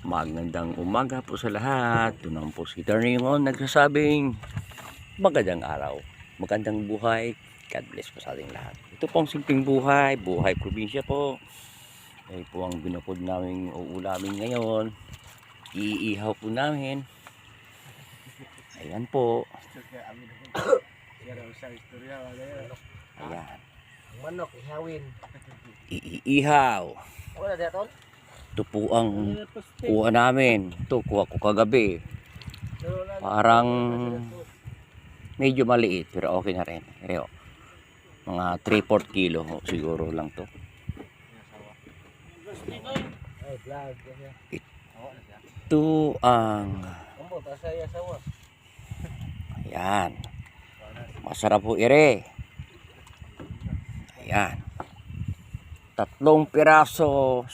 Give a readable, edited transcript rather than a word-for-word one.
Magandang umaga po sa lahat. Ito naman po si Darnimon nagsasabing magandang araw, magandang buhay. God bless po sa ating lahat. Ito pong simpleng buhay, buhay probinsya po. Ito po ang binukod namin uulamin ngayon. Iihaw po namin. Ayan po. Ayan. Manok, ihawin. Iihaw. Wala dito? Ito po ang kuha namin. Ito kuha ko kagabi. Parang medyo maliit pero okay na rin. Pero mga 3/4 kilo siguro lang to. Ay, vlog. Ito ang Ambo, pasaya sawa. ayan. Masarap po ire. Ayan. 3 piraso